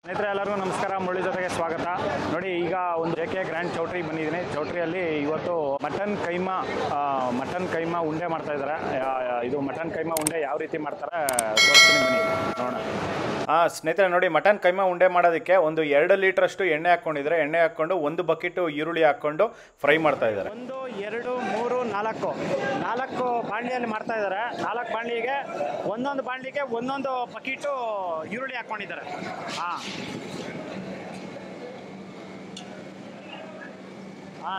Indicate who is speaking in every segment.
Speaker 1: ಸ್ನೇಹಿತರೆ ಎಲ್ಲರಿಗೂ ನಮಸ್ಕಾರ. ಮುರಳಿ ಜೊತೆಗೆ ಸ್ವಾಗತ. ನೋಡಿ, ಈಗ ಒಂದು JK ಗ್ರ್ಯಾಂಡ್ ಚೌಟ್ರಿಗೆ ಬಂದಿದ್ದೀನಿ. ಚೌಟ್ರಿಯಲ್ಲಿ ಇವತ್ತು ಮಟನ್ ಕೈಮಾ ಉಂಡೆ ಮಾಡ್ತಾ ಇದ್ದಾರೆ. ಇದು ಮಟನ್ ಕೈಮಾ ಉಂಡೆ ಯಾವ ರೀತಿ ಮಾಡ್ತಾರೆ ತೋರಿಸ್ತೀನಿ, ಬನ್ನಿ ನೋಡೋಣ. ಸ್ನೇಹಿತರೆ ನೋಡಿ, ಮಟನ್ ಕೈಮಾ ಉಂಡೆ ಮಾಡೋದಕ್ಕೆ ಒಂದು 2 ಲೀಟ್ರಷ್ಟು ಎಣ್ಣೆ ಹಾಕ್ಕೊಂಡಿದ್ದಾರೆ. ಎಣ್ಣೆ ಹಾಕ್ಕೊಂಡು 1 ಬಕೆಟ್ ಈರುಳ್ಳಿ ಹಾಕ್ಕೊಂಡು ಫ್ರೈ ಮಾಡ್ತಾ ಇದ್ದಾರೆ. 1 2 3 4 ಬಾಣಲಿಯಲ್ಲಿ ಮಾಡ್ತಾ ಇದ್ದಾರೆ. 4 ಬಾಣಲಿಗೆ ಒಂದೊಂದು ಬಾಣಲಿಗೆ ಒಂದೊಂದು ಬಕೆಟು ಈರುಳ್ಳಿ ಹಾಕ್ಕೊಂಡಿದ್ದಾರೆ.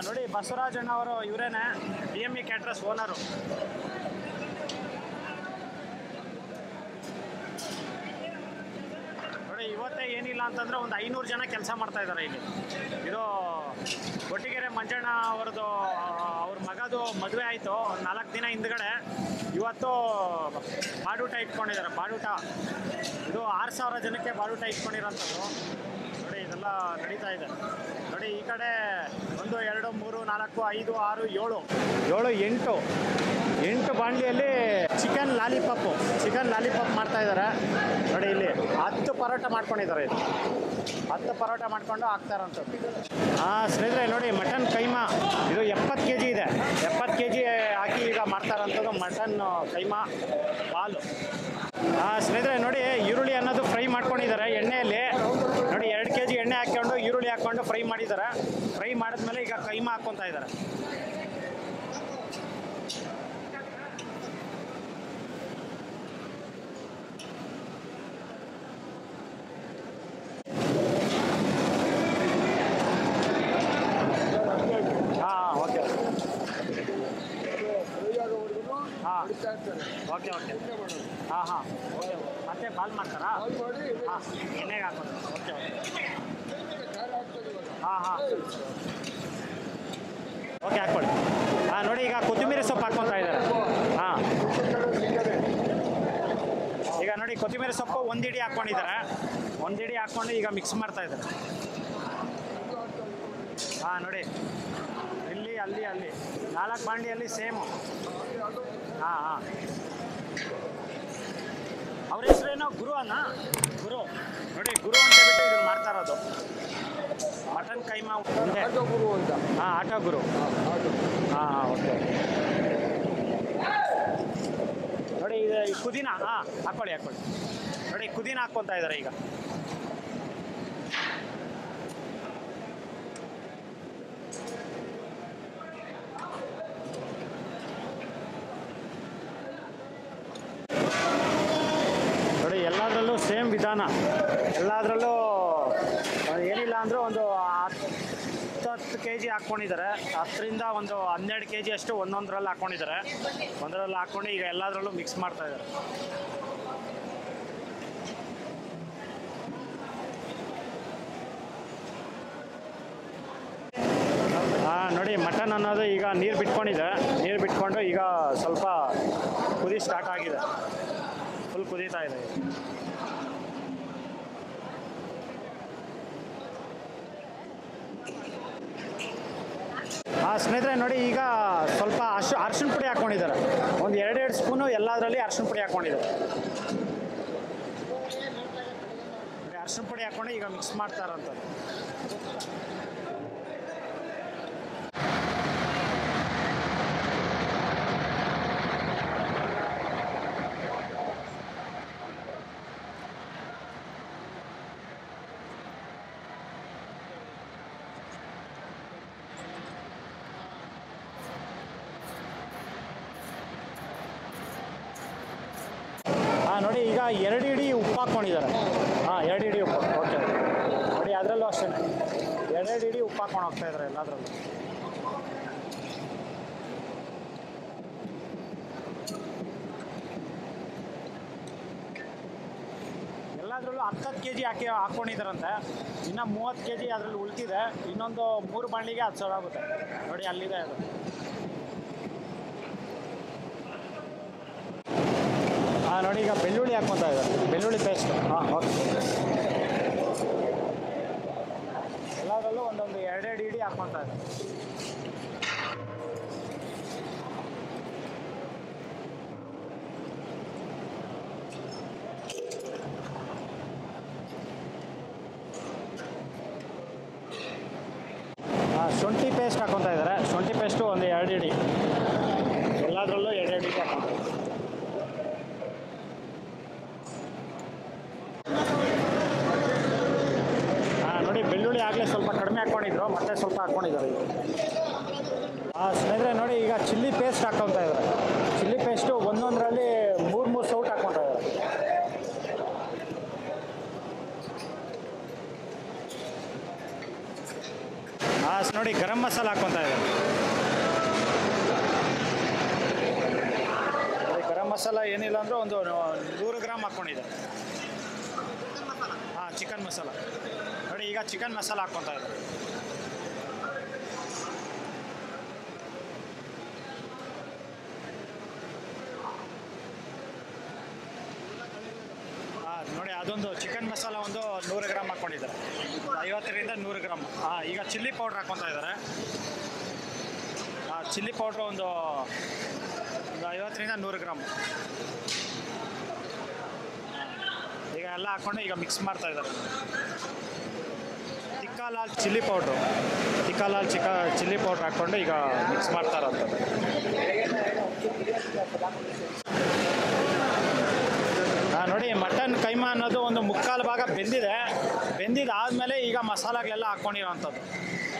Speaker 1: ನೋಡಿ, ಬಸವರಾಜಣ್ಣ ಅವರು ಇವರೇನೆ BME ಕ್ಯಾಟ್ರಸ್ ಓನರು. ನೋಡಿ, ಇವತ್ತೇ ಏನಿಲ್ಲ ಅಂತಂದರೆ ಒಂದು 500 ಜನ ಕೆಲಸ ಮಾಡ್ತಾ ಇದ್ದಾರೆ ಇಲ್ಲಿ. ಇದು ಕೊಟ್ಟಿಗೆರೆ ಮಂಜಣ್ಣ ಅವ್ರದ್ದು, ಅವ್ರ ಮಗದು ಮದುವೆ ಆಯಿತು 4 ದಿನ ಹಿಂದ್ಗಡೆ. ಇವತ್ತು ಬಾಡೂಟ ಇಟ್ಕೊಂಡಿದ್ದಾರೆ. ಬಾಡೂಟ ಇದು 6000 ಜನಕ್ಕೆ ಬಾಡೂಟ ಇಟ್ಕೊಂಡಿರೋಂಥದ್ದು. ನೋಡಿ, ಇದೆಲ್ಲ ನಡೀತಾ ಇದೆ. ನೋಡಿ, ಈ ಕಡೆ 1 2 3 4 5 6 7 8 ಬಾಣಲಿಯಲ್ಲಿ ಚಿಕನ್ ಲಾಲಿಪಾಪ್ ಮಾಡ್ತಾ ಇದ್ದಾರೆ. ನೋಡಿ, ಇಲ್ಲಿ 10 ಪರೋಟ ಮಾಡ್ಕೊಂಡಿದ್ದಾರೆ. ಇದು 10 ಪರೋಟ ಮಾಡ್ಕೊಂಡು ಹಾಕ್ತಾ ಇರೋಂಥದ್ದು. ಸ್ನೇಹಿತರೆ ನೋಡಿ, ಮಟನ್ ಕೈಮಾ ಇದು 70 kg ಇದೆ. 70 kg ಹಾಕಿ ಈಗ ಮಾಡ್ತಾ ಇರೋಂಥದ್ದು ಮಟನ್ ಕೈಮಾ ಹಾಲು. ಸ್ನೇಹಿತರೆ ನೋಡಿ, ಈರುಳ್ಳಿ ಅನ್ನೋದು ಫ್ರೈ ಮಾಡ್ಕೊಂಡಿದ್ದಾರೆ ಎಣ್ಣೆಯಲ್ಲಿ. ನೋಡಿ, 2 kg ಎಣ್ಣೆ ಹಾಕ್ಕೊಂಡು ಈರುಳ್ಳಿ ಹಾಕ್ಕೊಂಡು ಫ್ರೈ ಮಾಡಿದ್ದಾರೆ. ಫ್ರೈ ಮಾಡಿದ್ಮೇಲೆ ಈಗ ಕೈಮಾ ಹಾಕ್ಕೊತಾ ಇದ್ದಾರೆ. Okay okay okay. ಮತ್ತೆ ಬಾಲ್ ಮಾಡ್ತಾರಾ? ಎಣ್ಣೆಗೆ ಹಾಕೋದು. ಓಕೆ ಓಕೆ ಹಾಕ್ಕೊಳ್ಳಿ. ನೋಡಿ, ಈಗ ಕೊತ್ತಂಬರಿ ಸೊಪ್ಪು ಹಾಕ್ಕೊತಾ ಇದ್ದಾರೆ. ಈಗ ನೋಡಿ, ಕೊತ್ತಂಬರಿ ಸೊಪ್ಪು 1 ಹಿಡಿ ಹಾಕ್ಕೊಂಡಿದ್ದಾರೆ. 1 ಹಿಡಿ ಹಾಕ್ಕೊಂಡು ಈಗ ಮಿಕ್ಸ್ ಮಾಡ್ತಾ ಇದ್ದಾರೆ. ನೋಡಿ, ಇಲ್ಲಿ ಅಲ್ಲಿ 4 ಬಾಂಡಿಯಲ್ಲಿ ಸೇಮು. ಅವ್ರ ಹೆಸರೇನೋ ಗುರು ನೋಡಿ, ಗುರು ಅಂತ ಹೇಳ್ಬಿಟ್ಟು ಇದನ್ನು ಮಾಡ್ತಾ ಇರೋದು ಮಟನ್ ಕೈಮಾ ಉಂಡೆ.
Speaker 2: ಗುರು ಅಂತ.
Speaker 1: ಆಟೋ ಗುರು. ಓಕೆ. ನೋಡಿ, ಇದು ಪುದೀನ ಹಾಕ್ಕೊಳ್ಳಿ. ನೋಡಿ, ಪುದೀನ ಹಾಕ್ಕೊತಾ ಇದ್ದಾರೆ ಈಗ. ನೋಡಿ, ಎಲ್ಲದರಲ್ಲೂ ಸೇಮ್ ವಿಧಾನ. ಎಲ್ಲದರಲ್ಲೂ ಏನಿಲ್ಲ ಅಂದರೂ ಒಂದು 10 kg ಹಾಕ್ಕೊಂಡಿದ್ದಾರೆ. 10ರಿಂದ ಒಂದು 12 kg ಅಷ್ಟು ಒಂದೊಂದರಲ್ಲಿ ಹಾಕ್ಕೊಂಡಿದ್ದಾರೆ. ಒಂದರಲ್ಲಿ ಹಾಕ್ಕೊಂಡು ಈಗ ಎಲ್ಲದರಲ್ಲೂ ಮಿಕ್ಸ್ ಮಾಡ್ತಾ ಇದ್ದಾರೆ. ನೋಡಿ, ಮಟನ್ ಅನ್ನೋದು ಈಗ ನೀರು ಬಿಟ್ಕೊಂಡಿದೆ. ನೀರು ಬಿಟ್ಕೊಂಡು ಈಗ ಸ್ವಲ್ಪ ಕುದಿ ಸ್ಟಾರ್ಟ್ ಆಗಿದೆ. ಫುಲ್ ಕುದೀತಾ ಇದೆ. ಸ್ನೇಹಿತರೆ ನೋಡಿ, ಈಗ ಸ್ವಲ್ಪ ಅರಿಶಿಣ ಪುಡಿ ಹಾಕ್ಕೊಂಡಿದ್ದಾರೆ. ಒಂದು 2 ಸ್ಪೂನು ಎಲ್ಲದರಲ್ಲಿ ಅರಿಶಿಣ ಪುಡಿ ಹಾಕ್ಕೊಂಡಿದ್ದಾರೆ. ಅರಿಶಿಣ ಪುಡಿ ಹಾಕ್ಕೊಂಡು ಈಗ ಮಿಕ್ಸ್ ಮಾಡ್ತಾ ಇರೋಂಥದ್ದು. ನೋಡಿ, ಈಗ 2 ಹಿಡಿ ಉಪ್ಪು ಹಾಕ್ಕೊಂಡಿದ್ದಾರೆ. 2 ಹಿಡಿ ಉಪ್ಪು. ಓಕೆ. ನೋಡಿ, ಅದರಲ್ಲೂ ಅಷ್ಟೇ 2 ಹಿಡಿ ಉಪ್ಪು ಹಾಕ್ಕೊಂಡು ಹೋಗ್ತಾ ಇದ್ದಾರೆ ಎಲ್ಲದರಲ್ಲೂ. ಎಲ್ಲದರಲ್ಲೂ 10 kg ಹಾಕ್ಕೊಂಡಿದ್ದಾರಂತೆ. ಇನ್ನು 30 kg ಅದರಲ್ಲಿ ಉಳಿದಿದೆ. ಇನ್ನೊಂದು 3 ಬಾಣಲಿಗೆ 10,000 ಆಗುತ್ತೆ. ನೋಡಿ, ಅಲ್ಲಿದೆ ಅದು. ನೋಡಿ, ಈಗ ಬೆಳ್ಳುಳ್ಳಿ ಹಾಕ್ಕೊತಾ ಇದ್ದಾರೆ. ಬೆಳ್ಳುಳ್ಳಿ ಪೇಸ್ಟ್. ಓಕೆ. ಎಲ್ಲದರಲ್ಲೂ ಒಂದೊಂದು 2 ಹಿಡಿ ಹಾಕ್ಕೊತಾ ಇದ್ದಾರೆ. ಶುಂಠಿ ಪೇಸ್ಟ್ ಹಾಕೊತಾ ಇದ್ದಾರೆ. ಶುಂಠಿ ಪೇಸ್ಟು ಒಂದು 2 ಇಡಿ, ಎಲ್ಲದರಲ್ಲೂ 2 ಇಡಿ ಹಾಕ್ತಾರೆ. ನೋಡಿ ಬೆಳ್ಳುಳ್ಳಿ ಆಗಲೇ ಸ್ವಲ್ಪ ಕಡಿಮೆ ಹಾಕ್ಕೊಂಡಿದ್ರು, ಮತ್ತೆ ಸ್ವಲ್ಪ ಹಾಕ್ಕೊಂಡಿದ್ದಾರೆ ಈಗ. ಸ್ನೇಹಿತರೆ ನೋಡಿ, ಈಗ ಚಿಲ್ಲಿ ಪೇಸ್ಟ್ ಹಾಕ್ಕೊತಾ ಇದ್ದಾರೆ. ಚಿಲ್ಲಿ ಪೇಸ್ಟು ಒಂದೊಂದರಲ್ಲಿ 3 ಸೌಟ್ ಹಾಕ್ಕೊತಾ ಇದ್ದಾರೆ. ನೋಡಿ ಗರಂ ಮಸಾಲ ಹಾಕ್ಕೊತಾ ಇದ್ದಾರೆ. ಗರಂ ಮಸಾಲ ಏನಿಲ್ಲ ಅಂದರೂ ಒಂದು 100 ಗ್ರಾಮ್ ಹಾಕ್ಕೊಂಡಿದ್ದಾರೆ. ಚಿಕನ್ ಮಸಾಲ ನೋಡಿ, ಈಗ ಚಿಕನ್ ಮಸಾಲ ಹಾಕ್ಕೊತಾ ಇದ್ದಾರೆ. ನೋಡಿ ಅದೊಂದು ಚಿಕನ್ ಮಸಾಲ ಒಂದು 100 ಗ್ರಾಮ್ ಹಾಕ್ಕೊಂಡಿದ್ದಾರೆ, 50ರಿಂದ 100 ಗ್ರಾಮ್. ಈಗ ಚಿಲ್ಲಿ ಪೌಡ್ರ್ ಹಾಕ್ಕೊತಾ ಇದ್ದಾರೆ. ಚಿಲ್ಲಿ ಪೌಡ್ರು ಒಂದು 50ರಿಂದ 100 ಗ್ರಾಮ್. ಈಗ ಎಲ್ಲ ಹಾಕ್ಕೊಂಡು ಈಗ ಮಿಕ್ಸ್ ಮಾಡ್ತಾ ಇದ್ದಾರೆ. ತಿಕ್ಕಾ ಲಾಲ್ ಚಿಲ್ಲಿ ಪೌಡ್ರು, ಚಿಲ್ಲಿ ಪೌಡ್ರ್ ಹಾಕ್ಕೊಂಡು ಈಗ ಮಿಕ್ಸ್ ಮಾಡ್ತಾ ಇರೋದು. ನೋಡಿ ಮಟನ್ ಕೈಮಾ ಅನ್ನೋದು ಒಂದು 3/4 ಭಾಗ ಬೆಂದಿದ್ದಾದಮೇಲೆ ಈಗ ಮಸಾಲೆಗಳೆಲ್ಲ ಹಾಕ್ಕೊಂಡಿರೋವಂಥದ್ದು.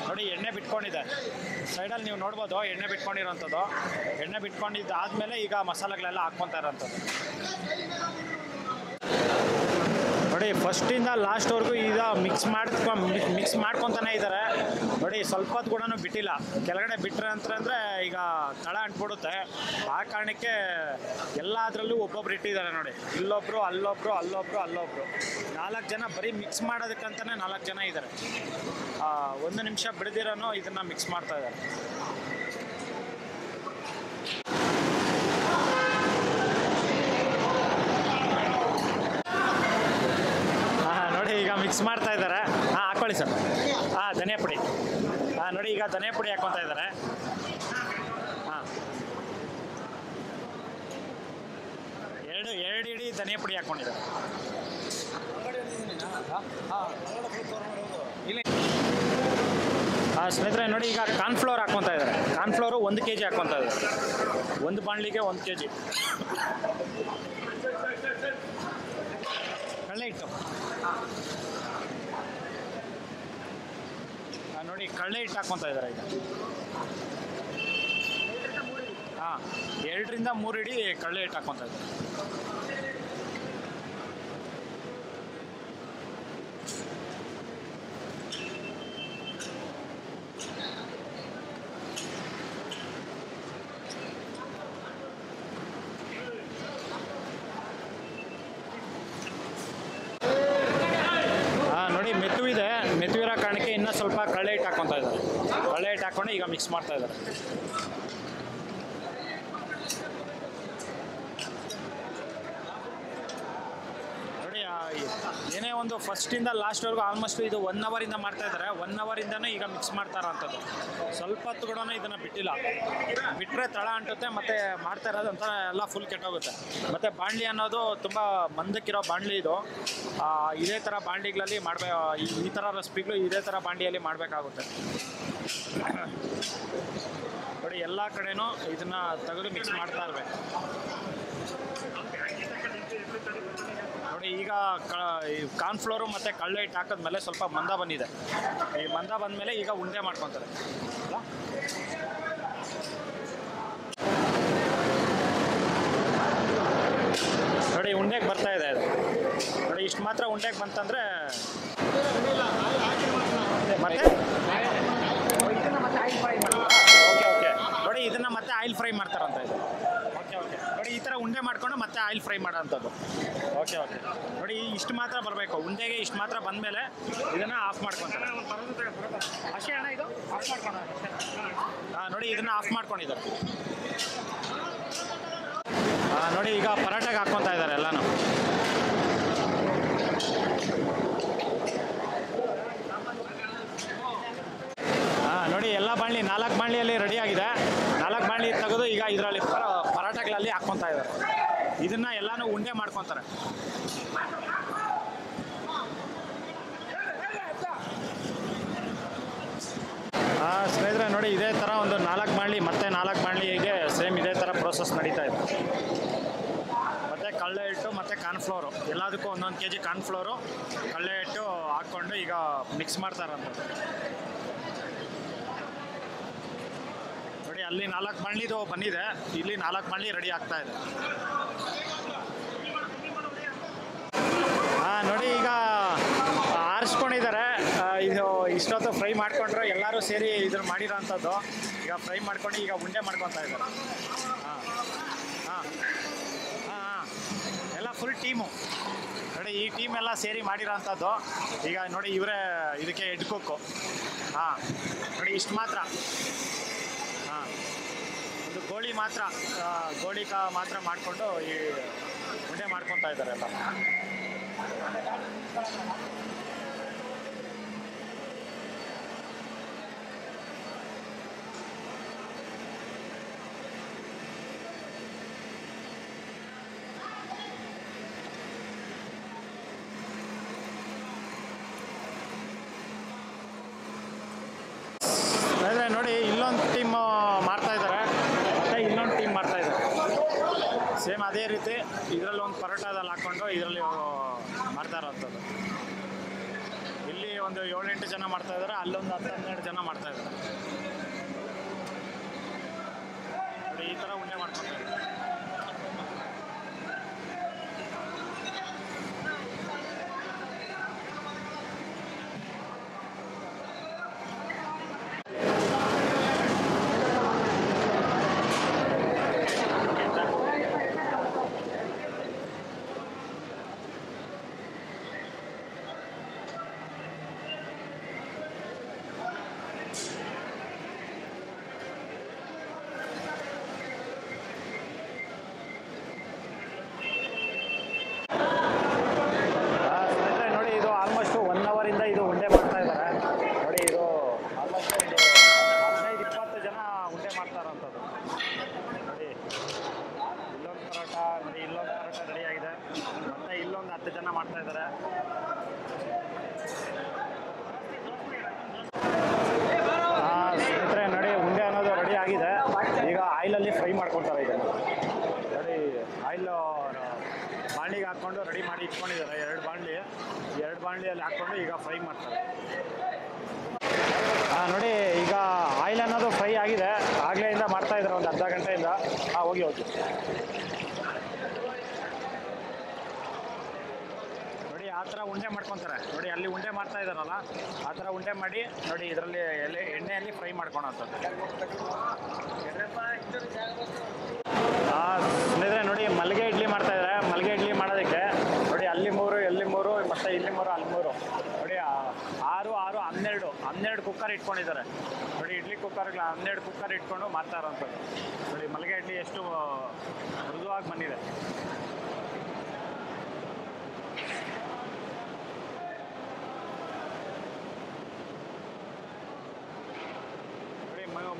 Speaker 1: ನೋಡಿ ಎಣ್ಣೆ ಬಿಟ್ಕೊಂಡಿದೆ ಸೈಡಲ್ಲಿ, ನೀವು ನೋಡ್ಬೋದು ಎಣ್ಣೆ ಬಿಟ್ಕೊಂಡಿರೋವಂಥದ್ದು. ಎಣ್ಣೆ ಬಿಟ್ಕೊಂಡಿದ್ದಾದಮೇಲೆ ಈಗ ಮಸಾಲೆಗಳೆಲ್ಲ ಹಾಕ್ಕೊತಾ ಇರೋವಂಥದ್ದು. ನೋಡಿ ಫಸ್ಟಿಂದ ಲಾಸ್ಟ್ವರೆಗೂ ಈಗ ಮಿಕ್ಸ್ ಮಾಡ್ಕೊತಾನೆ ಇದ್ದಾರೆ. ನೋಡಿ ಸ್ವಲ್ಪ ಹೊತ್ತು ಕೂಡ ಬಿಟ್ಟಿಲ್ಲ. ಕೆಳಗಡೆ ಬಿಟ್ಟರೆ ಅಂತಂದರೆ ಈಗ ತಳ ಅಂಟ್ಬಿಡುತ್ತೆ. ಆ ಕಾರಣಕ್ಕೆ ಎಲ್ಲದರಲ್ಲೂ ಒಬ್ಬೊಬ್ರು ಇಟ್ಟಿದ್ದಾರೆ. ನೋಡಿ ಇಲ್ಲೊಬ್ರು, ಅಲ್ಲೊಬ್ರು, 4 ಜನ ಬರೀ ಮಿಕ್ಸ್ ಮಾಡೋದಕ್ಕಂತಲೇ 4 ಜನ ಇದ್ದಾರೆ. 1 ನಿಮಿಷ ಬಿಡದಿರೋನು ಇದನ್ನು ಮಿಕ್ಸ್ ಮಾಡ್ತಾ ಇದ್ದಾರೆ. ಈಗ ಮಿಕ್ಸ್ ಮಾಡ್ತಾ ಇದ್ದಾರೆ. ಹಾಕ್ಕೊಳ್ಳಿ ಸರ್. ಧನಿಯಾ ಪುಡಿ. ನೋಡಿ ಈಗ ಧನಿಯಾ ಪುಡಿ ಹಾಕ್ಕೊತಾ ಇದ್ದಾರೆ. ಎರಡು ಇಡಿ ಧನಿಯಾ ಪುಡಿ ಹಾಕ್ಕೊಂಡಿದ್ದಾರೆ. ಸ್ನೇಹಿತರೆ ನೋಡಿ, ಈಗ ಕಾರ್ನ್ಫ್ಲೋರ್ ಹಾಕ್ಕೊತಾ ಇದ್ದಾರೆ. ಕಾರ್ನ್ಫ್ಲೋರು 1 kg ಹಾಕ್ಕೊತಾ ಇದ್ದಾರೆ. 1 ಬಾಣಲಿಗೆ 1 kg. ಕಡಲೆ ಹಿಟ್ಟು ನೋಡಿ, ಕಡಲೆ ಹಿಟ್ಟು ಹಾಕ್ಕೊತಾ ಇದ್ದಾರೆ ಈಗ. 2ರಿಂದ 3 ಇಡಿ ಕಡಲೆ ಹಿಟ್ಟು ಹಾಕ್ಕೊತಾ ಇದ್ದಾರೆ. ನೋಡಿ ಮೆತ್ತುವಿರೋ ಕಾರಣಕ್ಕೆ ಇನ್ನೂ ಸ್ವಲ್ಪ ಕಡಲೆ ಹಿಟ್ಟು ಹಾಕ್ಕೊತಾ ಇದ್ದಾರೆ. ಕಡಲೆ ಹಿಟ್ಟು ಹಾಕ್ಕೊಂಡು ಈಗ ಮಿಕ್ಸ್ ಮಾಡ್ತಾ ಇದ್ದಾರೆ. ನೋಡಿ ಏನೇ ಒಂದು ಫಸ್ಟಿಂದ ಲಾಸ್ಟ್ವರೆಗೂ ಆಲ್ಮೋಸ್ಟ್ ಇದು 1 ಅವರಿಂದ ಮಾಡ್ತಾ ಇದ್ದಾರೆ. 1 ಅವರಿಂದನೇ ಈಗ ಮಿಕ್ಸ್ ಮಾಡ್ತಾ ಇರೋಂಥದ್ದು. ಸ್ವಲ್ಪ ಹೊತ್ತು ಕೂಡ ಇದನ್ನು ಬಿಟ್ಟಿಲ್ಲ. ಬಿಟ್ಟರೆ ತಳ ಅಂಟುತ್ತೆ, ಮತ್ತು ಮಾಡ್ತಾ ಇರೋದಂತ ಎಲ್ಲ ಫುಲ್ ಕೆಟ್ಟೋಗುತ್ತೆ. ಮತ್ತು ಬಾಣಲಿ ಅನ್ನೋದು ತುಂಬ ಮಂದಕ್ಕಿರೋ ಬಾಣಲಿ ಇದು. ಇದೇ ಥರ ಬಾಣಲಿಗಳಲ್ಲಿ ಈ ಥರ ರೆಸಿಪಿಗಳು ಇದೇ ಥರ ಬಾಣಲಿಯಲ್ಲಿ ಮಾಡಬೇಕಾಗುತ್ತೆ. ನೋಡಿ ಎಲ್ಲ ಕಡೆನೂ ಇದನ್ನು ತೆಗೆದು ಮಿಕ್ಸ್ ಮಾಡ್ತಾ ಇರಬೇಕು. ನೋಡಿ ಈಗ ಕಾರ್ನ್ಫ್ಲೋರು ಮತ್ತು ಕಡಲೆ ಹಿಟ್ಟು ಹಾಕಿದ್ಮೇಲೆ ಸ್ವಲ್ಪ ಮಂದ ಬಂದಿದೆ. ಈ ಮಂದ ಬಂದಮೇಲೆ ಈಗ ಉಂಡೆ ಮಾಡ್ಕೊತಾರೆ. ನೋಡಿ ಉಂಡೆಗೆ ಬರ್ತಾ ಇದೆ ಅದು. ನೋಡಿ ಇಷ್ಟು ಮಾತ್ರ ಉಂಡೆಗೆ ಬಂತಂದರೆ ಮತ್ತೆ ಓಕೆ. ನೋಡಿ ಇದನ್ನು ಮತ್ತೆ ಆಯಿಲ್ ಫ್ರೈ ಮಾಡ್ತಾರಂತ ಇದು. ಓಕೆ. ನೋಡಿ ಈ ಥರ ಉಂಡೆ ಮಾಡ್ಕೊಂಡು ಮತ್ತೆ ಆಯಿಲ್ ಫ್ರೈ ಮಾಡೋಂಥದ್ದು. ಓಕೆ. ನೋಡಿ ಇಷ್ಟು ಮಾತ್ರ ಬರಬೇಕು ಉಂಡೆಗೆ. ಇಷ್ಟು ಮಾತ್ರ ಬಂದಮೇಲೆ ಇದನ್ನು ಆಫ್ ಮಾಡ್ಕೊತಾರೆ. ಅಷ್ಟೇ ಅಣ್ಣ, ಇದು ಆಫ್ ಮಾಡ್ಕೊಂಡು. ನೋಡಿ ಇದನ್ನು ಆಫ್ ಮಾಡ್ಕೊಂಡಿದ್ದಾರೆ. ನೋಡಿ ಈಗ ಪರಾಟೆಗೆ ಹಾಕ್ಕೊತಾ ಇದ್ದಾರೆ ಎಲ್ಲನೂ. ನೋಡಿ ಎಲ್ಲ ಬಾಣಲಿ 4 ಬಾಣಲಿಯಲ್ಲಿ ರೆಡಿ ಆಗಿದೆ. 4 ಬಾಣಲಿ ತೆಗೆದು ಈಗ ಇದರಲ್ಲಿ ಪರಾಟಗಳಲ್ಲಿ ಹಾಕ್ಕೊತಾ ಇದ್ದಾರೆ. ಇದನ್ನ ಎಲ್ಲಾನು ಉಂಡೆ ಮಾಡ್ಕೊತಾರೆ. ನೋಡಿ ಇದೇ ಥರ ಒಂದು 4 ಬಾಣಲಿ ಮತ್ತೆ 4 ಬಾಣಲಿಗೆ ಸೇಮ್ ಇದೇ ಥರ ಪ್ರೋಸೆಸ್ ನಡೀತಾ ಇದೆ. ಮತ್ತು ಕಡಲೆ ಹಿಟ್ಟು ಮತ್ತು ಕಾರ್ನ್ಫ್ಲೋರು ಎಲ್ಲದಕ್ಕೂ 1 kg ಕಾರ್ನ್ಫ್ಲೋರು ಕಡಲೆ ಹಿಟ್ಟು ಹಾಕ್ಕೊಂಡು ಈಗ ಮಿಕ್ಸ್ ಮಾಡ್ತಾರಂಥದ್ದು. ನೋಡಿ ಅಲ್ಲಿ 4 ಬಾಣಲಿದು ಬಂದಿದೆ, ಇಲ್ಲಿ 4 ಬಾಣಲಿ ರೆಡಿ ಆಗ್ತಾ ಇದೆ. ನೋಡಿ ಈಗ ಆರಿಸ್ಕೊಂಡಿದ್ದಾರೆ. ಇದು ಇಷ್ಟೊತ್ತು ಫ್ರೈ ಮಾಡಿಕೊಂಡ್ರು ಎಲ್ಲರೂ ಸೇರಿ ಇದನ್ನು ಮಾಡಿರೋ ಅಂಥದ್ದು. ಈಗ ಫ್ರೈ ಮಾಡ್ಕೊಂಡು ಈಗ ಉಂಡೆ ಮಾಡ್ಕೊತಾ ಇದ್ದಾರೆ. ಹಾಂ ಹಾಂ ಹಾಂ ಹಾಂ ಎಲ್ಲ ಫುಲ್ ಟೀಮು ನೋಡಿ, ಈ ಟೀಮ್ ಎಲ್ಲ ಸೇರಿ ಮಾಡಿರೋ ಅಂಥದ್ದು. ಈಗ ನೋಡಿ ಇವರೇ ಇದಕ್ಕೆ ಹೆಡ್ ಕುಕ್ಕು. ಹಾಂ ನೋಡಿ ಇಷ್ಟು ಮಾತ್ರ. ಹಾಂ ಒಂದು ಗೋಳಿ ಮಾತ್ರ, ಗೋಳಿ ಮಾತ್ರ ಮಾಡಿಕೊಂಡು ಈ ಉಂಡೆ ಮಾಡ್ಕೊತಾ ಇದ್ದಾರೆ ಎಲ್ಲ. ಆದರೆ ನೋಡಿ ಇಲ್ಲೊಂದು ಟೀಮ್ ಮಾಡ್ತಾ ಇದ್ದಾರೆ, ಮತ್ತು ಇನ್ನೊಂದು ಟೀಮ್ ಮಾಡ್ತಾ ಇದ್ದಾರೆ. ಸೇಮ್ ಅದೇ ರೀತಿ ಇದರಲ್ಲಿ ಒಂದು ಪರೋಟಾದಲ್ಲಿ ಹಾಕ್ಕೊಂಡು ಇದರಲ್ಲಿ ಮಾಡ್ತಾ ಇರೋಂಥದ್ದು. ಇಲ್ಲಿ ಒಂದು 7-8 ಜನ ಮಾಡ್ತಾ ಇದ್ದಾರೆ, ಅಲ್ಲೊಂದು 10-12 ಜನ ಮಾಡ್ತಾ ಇದ್ದಾರೆ. ನೋಡಿ ಈ ಥರ ಉಂಡೆ ಮಾಡ್ಕೊತಾ ಇದ್ದಾರೆ. ಇದು ಉಂಡೆ ಮಾಡ್ತಾ ಇದ್ದಾರೆ. ನೋಡಿ ಇದು ಆಲ್ಮೋಸ್ಟ್ ಒಂದು 15-20 ಜನ ಉಂಡೆ ಮಾಡ್ತಾ ಇರೋಂಥದ್ದು. ನೋಡಿ ಇಲ್ಲೊಂದು ಪರೋಟ, ನೋಡಿ ಇಲ್ಲೊಂದು ಪರೋಟ ರೆಡಿ ಆಗಿದೆ, ಮತ್ತು ಇಲ್ಲೊಂದು 10 ಜನ ಮಾಡ್ತಾ ಇದ್ದಾರೆ. ಸ್ನೇಹಿತರೆ ನೋಡಿ ಉಂಡೆ ಅನ್ನೋದು ರೆಡಿ ಆಗಿದೆ. ಈಗ ಆಯಿಲಲ್ಲಿ ಫ್ರೈ ಮಾಡ್ಕೊತಾರೆ ಇದನ್ನು. ನೋಡಿ ಆಯಿಲ್ ಬಾಣಲಿಗೆ ಹಾಕ್ಕೊಂಡು ರೆಡಿ ಮಾಡಿ ಇಟ್ಕೊಂಡಿದ್ದಾರೆ. 2 ಬಾಣಲಿ, 2 ಬಾಣಲಿಯಲ್ಲಿ ಹಾಕ್ಕೊಂಡು ಈಗ ಫ್ರೈ ಮಾಡ್ತಾರೆ. ನೋಡಿ ಈಗ ಆಯಿಲ್ ಅನ್ನೋದು ಫ್ರೈ ಆಗಿದೆ, ಆಗಲೆಯಿಂದ ಮಾಡ್ತಾ ಇದ್ದಾರೆ ಒಂದು ಅರ್ಧ ಗಂಟೆಯಿಂದ. ಹೋಗಿ ನೋಡಿ ಆ ಥರ ಉಂಡೆ ಮಾಡ್ಕೊತಾರೆ. ನೋಡಿ ಅಲ್ಲಿ ಉಂಡೆ ಮಾಡ್ತಾ ಇದ್ದಾರಲ್ಲ, ಆ ಥರ ಉಂಡೆ ಮಾಡಿ ನೋಡಿ ಇದರಲ್ಲಿ ಎಣ್ಣೆಯಲ್ಲಿ ಫ್ರೈ ಮಾಡ್ಕೊಳೋಂಥದ್ದು. ಸ್ನೇಹಿತರೆ ನೋಡಿ ಮಲ್ಲಿಗೆ ಇಡ್ಲಿ ಮಾಡ್ತಾ ಇದ್ದಾರೆ. ಮಲ್ಲಿಗೆ ಇಡ್ಲಿ ಮಾಡೋದಕ್ಕೆ ನೋಡಿ ಅಲ್ಲಿ 3, ಇಲ್ಲಿ 3, ಮತ್ತು ಇಲ್ಲಿ 3, ಅಲ್ಲಿ 3, ನೋಡಿ 6, 6, 12 ಕುಕ್ಕರ್ ಇಟ್ಕೊಂಡಿದ್ದಾರೆ. ನೋಡಿ ಇಡ್ಲಿ ಕುಕ್ಕರ್ಗೆ 12 ಕುಕ್ಕರ್ ಇಟ್ಕೊಂಡು ಮಾಡ್ತಾ ಇರೋಂಥದ್ದು. ನೋಡಿ ಮಲ್ಲಿಗೆ ಇಡ್ಲಿ ಎಷ್ಟು ಮೃದುವಾಗಿ ಬಂದಿದೆ.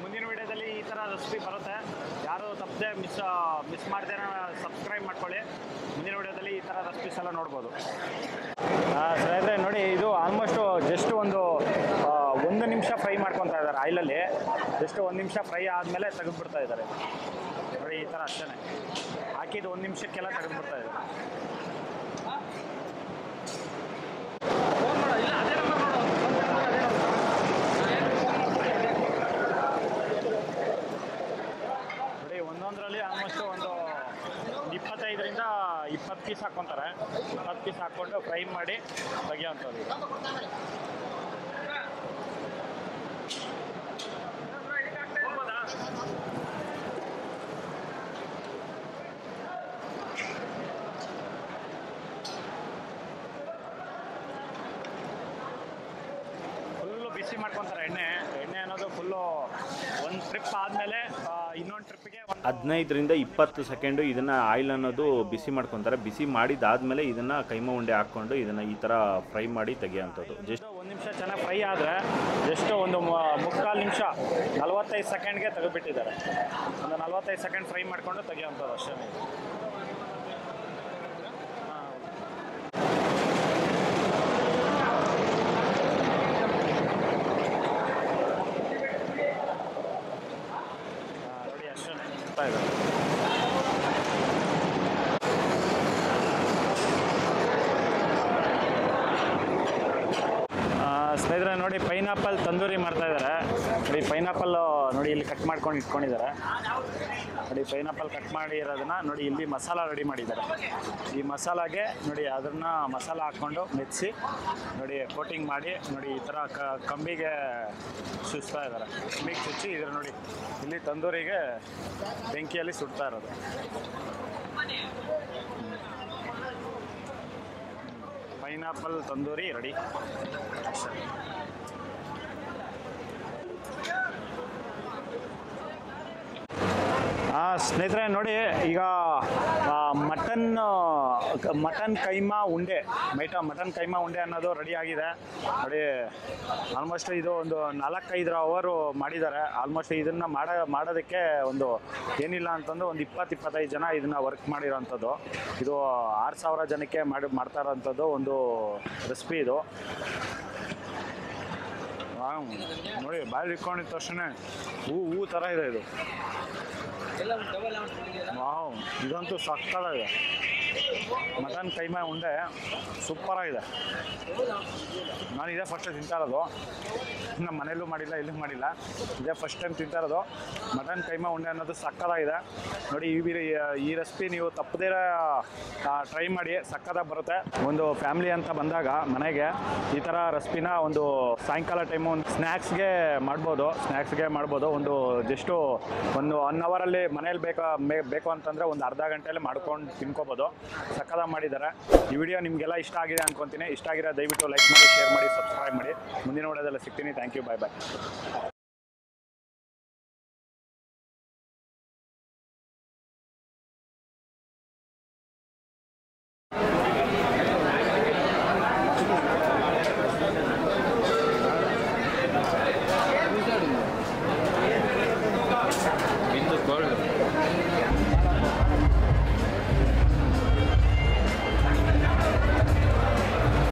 Speaker 1: ಮುಂದಿನ ವಿಡಿಯೋದಲ್ಲಿ ಈ ಥರ ರೆಸಿಪಿ ಬರುತ್ತೆ. ಯಾರು ತಪ್ಪದೆ ಮಿಸ್ ಮಾಡದೇ ಸಬ್ಸ್ಕ್ರೈಬ್ ಮಾಡ್ಕೊಳ್ಳಿ. ಮುಂದಿನ ವಿಡಿಯೋದಲ್ಲಿ ಈ ಥರ ರೆಸಿಪೀಸ್ ಎಲ್ಲ ನೋಡ್ಬೋದು. ಸ್ನೇಹಿತರೆ ನೋಡಿ ಇದು ಆಲ್ಮೋಸ್ಟು ಜಸ್ಟ್ ಒಂದು 1 ನಿಮಿಷ ಫ್ರೈ ಮಾಡ್ಕೊತಾ ಇದ್ದಾರೆ ಆಯಿಲಲ್ಲಿ. ಜಸ್ಟ್ 1 ನಿಮಿಷ ಫ್ರೈ ಆದಮೇಲೆ ತೆಗೆದುಬಿಡ್ತಾ ಇದ್ದಾರೆ. ನೋಡಿ ಈ ಥರ ಅಷ್ಟೇ ಹಾಕಿದ್ದು 1 ನಿಮಿಷಕ್ಕೆಲ್ಲ ತೆಗೆದುಬಿಡ್ತಾ ಇದ್ದಾರೆ. ಒಂದೊಂದರಲ್ಲಿ ಆಲ್ಮೋಸ್ಟ್ ಒಂದು 25ರಿಂದ 20 ಪೀಸ್ ಹಾಕ್ಕೊತಾರೆ. 20 ಪೀಸ್ ಹಾಕ್ಕೊಂಡು ಫ್ರೈ ಮಾಡಿ ತೆಗಿಯೋಂಥದ್ದು. ಫುಲ್ಲು ಬಿಸಿ ಮಾಡ್ಕೊತಾರೆ ಎಣ್ಣೆ ಅನ್ನೋದು ಫುಲ್ಲು. ಒಂದು ಟ್ರಿಪ್ ಆದಮೇಲೆ ಇನ್ನೊಂದು ಟ್ರಿಪ್ಪಿಗೆ
Speaker 2: 15ರಿಂದ 20 ಸೆಕೆಂಡು ಇದನ್ನು ಆಯಿಲ್ ಅನ್ನೋದು ಬಿಸಿ ಮಾಡ್ಕೊತಾರೆ. ಬಿಸಿ ಮಾಡಿದಾದ್ಮೇಲೆ ಇದನ್ನು ಕೈಮಾ ಉಂಡೆ ಹಾಕ್ಕೊಂಡು ಇದನ್ನು ಈ ಥರ ಫ್ರೈ ಮಾಡಿ ತೆಗಿಯೋಂಥದ್ದು.
Speaker 1: ಜಸ್ಟ್ 1 ನಿಮಿಷ ಚೆನ್ನಾಗಿ ಫ್ರೈ ಆದರೆ ಜಸ್ಟ್ ಒಂದು 3/4 ನಿಮಿಷ 45 ಸೆಕೆಂಡ್ಗೆ ತೆಗೆದುಬಿಟ್ಟಿದ್ದಾರೆ. ಒಂದು 45 ಸೆಕೆಂಡ್ ಫ್ರೈ ಮಾಡಿಕೊಂಡು ತೆಗಿಯೋಂಥದ್ದು ಅಷ್ಟೇ. ಸ್ನೇಹಿತರೆ ನೋಡಿ ಪೈನಾಪಲ್ ತಂದೂರಿ ಮಾಡ್ತಾ ಇದ್ದಾರೆ. ನೋಡಿ ಪೈನಾಪಲ್ ನೋಡಿ ಇಲ್ಲಿ ಕಟ್ ಮಾಡ್ಕೊಂಡು ಇಟ್ಕೊಂಡಿದ್ದಾರೆ. ನೋಡಿ ಪೈನಾಪಲ್ ಕಟ್ ಮಾಡಿ ಇರೋದನ್ನ ನೋಡಿ ಇಲ್ಲಿ ಮಸಾಲ ರೆಡಿ ಮಾಡಿದ್ದಾರೆ. ಈ ಮಸಾಲಾಗೆ ನೋಡಿ ಅದನ್ನ ಮಸಾಲ ಹಾಕ್ಕೊಂಡು ಮೆಚ್ಚಿ ನೋಡಿ ಕೋಟಿಂಗ್ ಮಾಡಿ ನೋಡಿ ಈ ಥರ ಕಂಬಿಗೆ ಸುಸ್ತಾ ಇದ್ದಾರೆ. ಕಂಬಿಗೆ ಚುಚ್ಚಿ ಇದ್ರ ನೋಡಿ ಇಲ್ಲಿ ತಂದೂರಿಗೆ ಬೆಂಕಿಯಲ್ಲಿ ಸುಡ್ತಾ ಇರೋದು. Pineapple tandoori ready. ಸ್ನೇಹಿತರೆ ನೋಡಿ ಈಗ ಮಟನ್ ಕೈಮಾ ಉಂಡೆ ಮಟನ್ ಕೈಮಾ ಉಂಡೆ ಅನ್ನೋದು ರೆಡಿ ಆಗಿದೆ. ನೋಡಿ ಆಲ್ಮೋಸ್ಟ್ ಇದು ಒಂದು 4-5 ಅವರು ಮಾಡಿದ್ದಾರೆ. ಆಲ್ಮೋಸ್ಟ್ ಇದನ್ನು ಮಾಡೋದಕ್ಕೆ ಒಂದು ಏನಿಲ್ಲ ಅಂತಂದು ಒಂದು 20-25 ಜನ ಇದನ್ನು ವರ್ಕ್ ಮಾಡಿರೋವಂಥದ್ದು. ಇದು 6,000 ಜನಕ್ಕೆ ಮಾಡ್ತಾ ಇರೋವಂಥದ್ದು ಒಂದು ರೆಸಿಪಿ ಇದು. ನೋಡಿ ಬಾಯಲ್ಲಿ ಇಟ್ಕೊಂಡಿದ ತಕ್ಷಣ ಹೂ ಥರ ಇದೆ ಇದು. ವಾವ್, ಇದಂತೂ ಸಕ್ಕತ್ತಾಗಿದೆ. ಮಟನ್ ಕೈಮಾ ಉಂಡೆ ಸೂಪರಾಗಿದೆ. ನಾನು ಇದೇ ಫಸ್ಟ್ ತಿಂತಾ ಇರೋದು. ನಮ್ಮ ಮನೇಲೂ ಮಾಡಿಲ್ಲ, ಇಲ್ಲೂ ಮಾಡಿಲ್ಲ, ಇದೇ ಫಸ್ಟ್ ಟೈಮ್ ತಿಂತಾ ಇರೋದು. ಮಟನ್ ಕೈಮಾ ಉಂಡೆ ಅನ್ನೋದು ಸಕ್ಕತ್ತಾಗಿದೆ. ನೋಡಿ ಈ ರೆಸಿಪಿ ನೀವು ತಪ್ಪದೇ ಟ್ರೈ ಮಾಡಿ, ಸಕ್ಕತ್ತಾಗಿ ಬರುತ್ತೆ. ಒಂದು ಫ್ಯಾಮಿಲಿ ಅಂತ ಬಂದಾಗ ಮನೆಗೆ ಈ ಥರ ರೆಸಿಪಿನ ಒಂದು ಸಾಯಂಕಾಲ ಟೈಮು ಒಂದು ಸ್ನ್ಯಾಕ್ಸ್ಗೆ ಮಾಡ್ಬೋದು. ಒಂದು ಜಸ್ಟು ಒಂದು 1 ಅವರಲ್ಲಿ ಮನೇಲಿ ಬೇಕು ಅಂತಂದರೆ ಒಂದು ಅರ್ಧ ಗಂಟೆಯಲ್ಲಿ ಮಾಡ್ಕೊಂಡು ತಿನ್ಕೋಬೋದು. ಸಕ್ಕತ್ತಾಗಿ ಮಾಡಿದ್ದಾರೆ. ಈ ವಿಡಿಯೋ ನಿಮಗೆಲ್ಲ ಇಷ್ಟ ಆಗಿದೆ ಅನ್ಕೊತೀನಿ. ಇಷ್ಟ ಆಗಿರೋ ದಯವಿಟ್ಟು ಲೈಕ್ ಮಾಡಿ, ಶೇರ್ ಮಾಡಿ, ಸಬ್ಸ್ಕ್ರೈಬ್ ಮಾಡಿ. ಮುಂದಿನ ವಿಡಿಯೋದಲ್ಲಿ ಸಿಗ್ತೀನಿ. Thank you, bye bye.